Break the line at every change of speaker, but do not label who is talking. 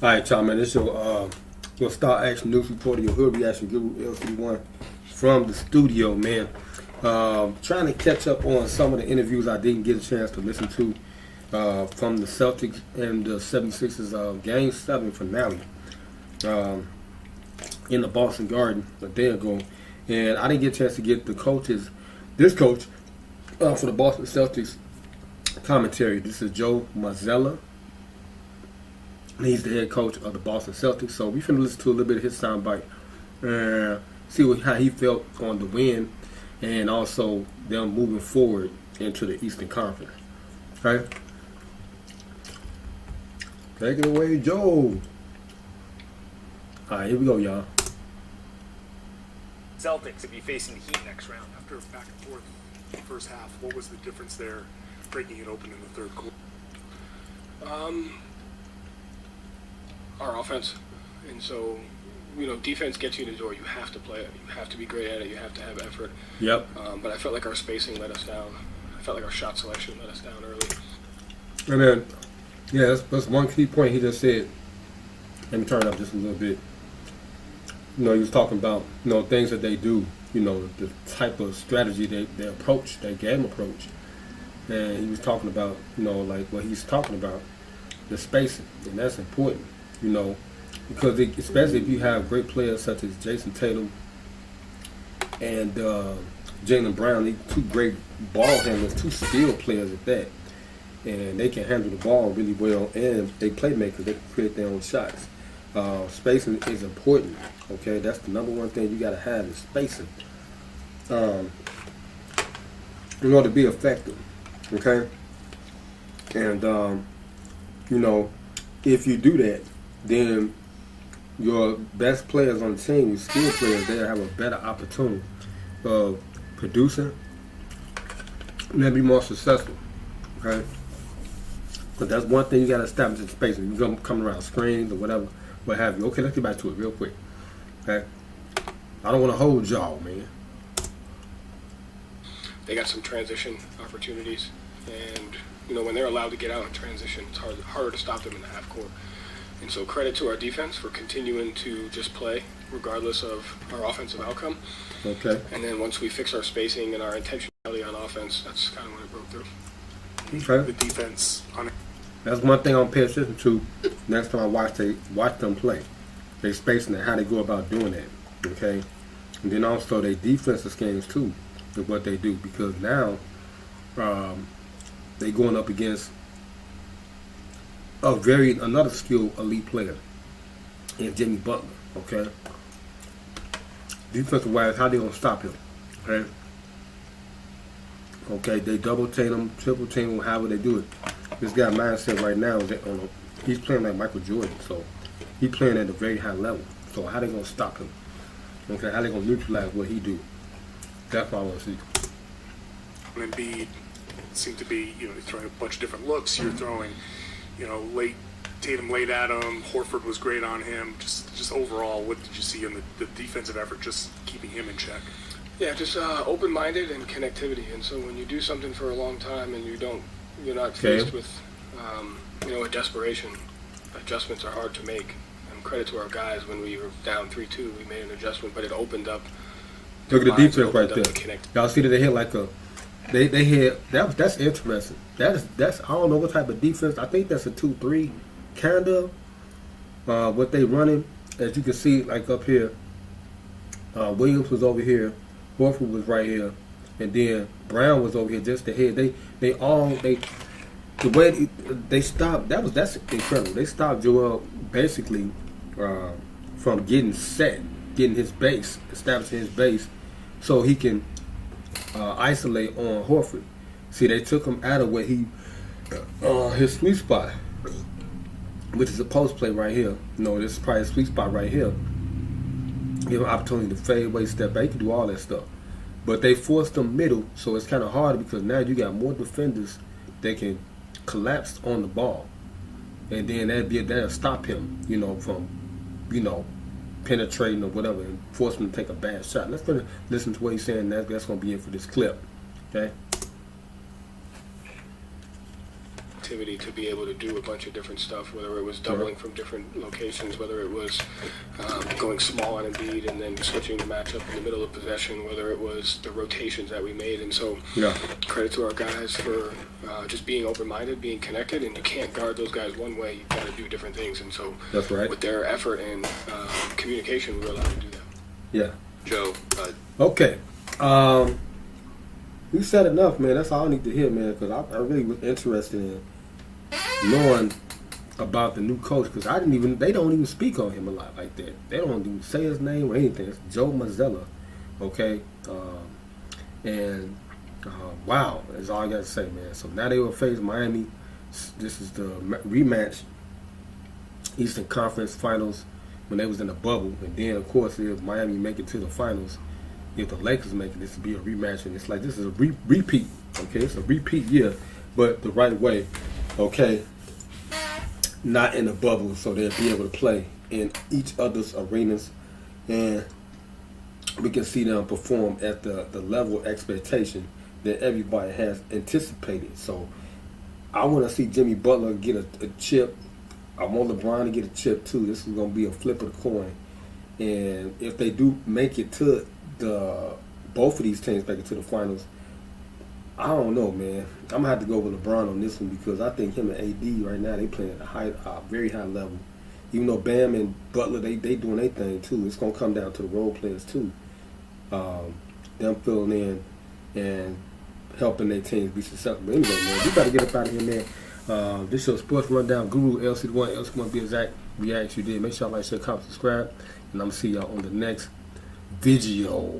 All right, y'all, man. This your Star Action News Reporter, your Hood Reaction Guru, LCDAONE, from the studio, man. Trying to catch up on some of the interviews I didn't get a chance to listen to from the Celtics and the 76ers Game 7 finale in the Boston Garden a day ago. And I didn't get a chance to get this coach for the Boston Celtics commentary. This is Joe Mazzulla. He's the head coach of the Boston Celtics. So we finna listen to a little bit of his soundbite and see how he felt on the win and also them moving forward into the Eastern Conference. Okay? Take it away, Joe. All right, here we go, y'all.
Celtics to be facing the Heat next round.
After a back and forth first half, what was the difference there, breaking it open in the third quarter?
Our offense. And so, defense gets you in the door. You have to play it. You have to be great at it. You have to have effort.
Yep.
But I felt like our spacing let us down. I felt like our shot selection let us down early.
And then, yeah, that's one key point he just said. Let me turn it up just a little bit. He was talking about, things that they do, the type of strategy they approach, their game approach. And he was talking about, like what he's talking about, the spacing. And that's important, because especially if you have great players such as Jason Tatum and Jaylen Brown, these two great ball handlers, two skilled players at that. And they can handle the ball really well, and they playmakers. They can create their own shots. Spacing is important. Okay, that's the number one thing you got to have is spacing in order to be effective. Okay, and if you do that, then your best players on the team, your skilled players, they'll have a better opportunity of producing and they'll be more successful. Okay. But that's one thing you got to establish in spacing. You're going to come around screens or whatever, what have you. Okay, let's get back to it real quick. Okay? I don't want to hold y'all, man.
They got some transition opportunities. And, when they're allowed to get out in transition, it's harder to stop them in the half court. And so credit to our defense for continuing to just play regardless of our offensive outcome.
Okay.
And then once we fix our spacing and our intentionality on offense, that's kind of when it broke through.
Okay.
The defense on it.
That's one thing I'm paying attention to next time I watch them play. They spacing and how they go about doing that. Okay? And then also their defensive schemes too is what they do, because now they going up against another skilled elite player in Jimmy Butler. Okay? Defensive wise, how they gonna stop him? Okay? Okay, they double team him, triple team him, however they do it. This guy mindset right now is that he's playing like Michael Jordan, so he's playing at a very high level. So how they gonna stop him? Okay, how they gonna neutralize what he do? That's what I want to see.
And Embiid seemed to be, throwing a bunch of different looks. You're throwing, Tatum laid at him. Horford was great on him. Just overall, what did you see in the defensive effort, just keeping him in check?
Yeah, just open-minded and connectivity. And so when you do something for a long time and you're not faced with, a desperation, adjustments are hard to make. And credit to our guys, when we were down 3-2, we made an adjustment, but it opened up.
Look at the defense right there. Y'all see that they hit like they hit. That's interesting. That's I don't know what type of defense. I think that's a 2-3 kind of what they running. As you can see, like up here, Williams was over here. Horford was right here, and then Brown was over here just ahead. The way they stopped, that's incredible. They stopped Joel basically from getting his base, establishing his base, so he can isolate on Horford. See, they took him out of what his sweet spot, which is a post play right here. This is probably a sweet spot right here. Give him an opportunity to fade away, step back. He can do all that stuff. But they forced them middle, so it's kind of hard because now you got more defenders that can collapse on the ball. And then that'll stop him, from, penetrating or whatever and force him to take a bad shot. Let's listen to what he's saying. That's going to be it for this clip. Okay?
connectivity to be able to do a bunch of different stuff, whether it was doubling from different locations, whether it was going small on Embiid and then switching the matchup in the middle of possession, whether it was the rotations that we made. And so credit to our guys for just being open-minded, being connected, and you can't guard those guys one way. You've got to do different things. And so
That's right.
with their effort and communication, we were allowed to do that.
Yeah.
Joe,
Okay. You said enough, man. That's all I need to hear, man, because I really was interested in knowing about the new coach, because they don't even speak on him a lot like that. They don't even say his name or anything. It's Joe Mazzulla, okay? Wow, that's all I got to say, man. So now they will face Miami. This is the rematch, Eastern Conference Finals, when they was in the bubble. And then, of course, if Miami make it to the finals, if the Lakers make it, this will be a rematch. And it's like, this is a repeat, okay? It's a repeat year, but the right way, okay? Not in the bubble, so they'll be able to play in each other's arenas. And we can see them perform at the level of expectation that everybody has anticipated. So I want to see Jimmy Butler get a chip. I want LeBron to get a chip too. This is going to be a flip of the coin. And if they do make it to both of these teams make it to the finals, I don't know, man. I'm going to have to go with LeBron on this one, because I think him and AD right now, they playing at a very high level. Even though Bam and Butler, they doing their thing too. It's going to come down to the role players too. Them filling in and helping their teams be successful. But anyway, man, we got to get up out of here, man. This is your Sports Rundown Guru, LCDAONE, LCDAONE be exact. We asked you did. Make sure y'all like, share, comment, subscribe. And I'm going to see y'all on the next video.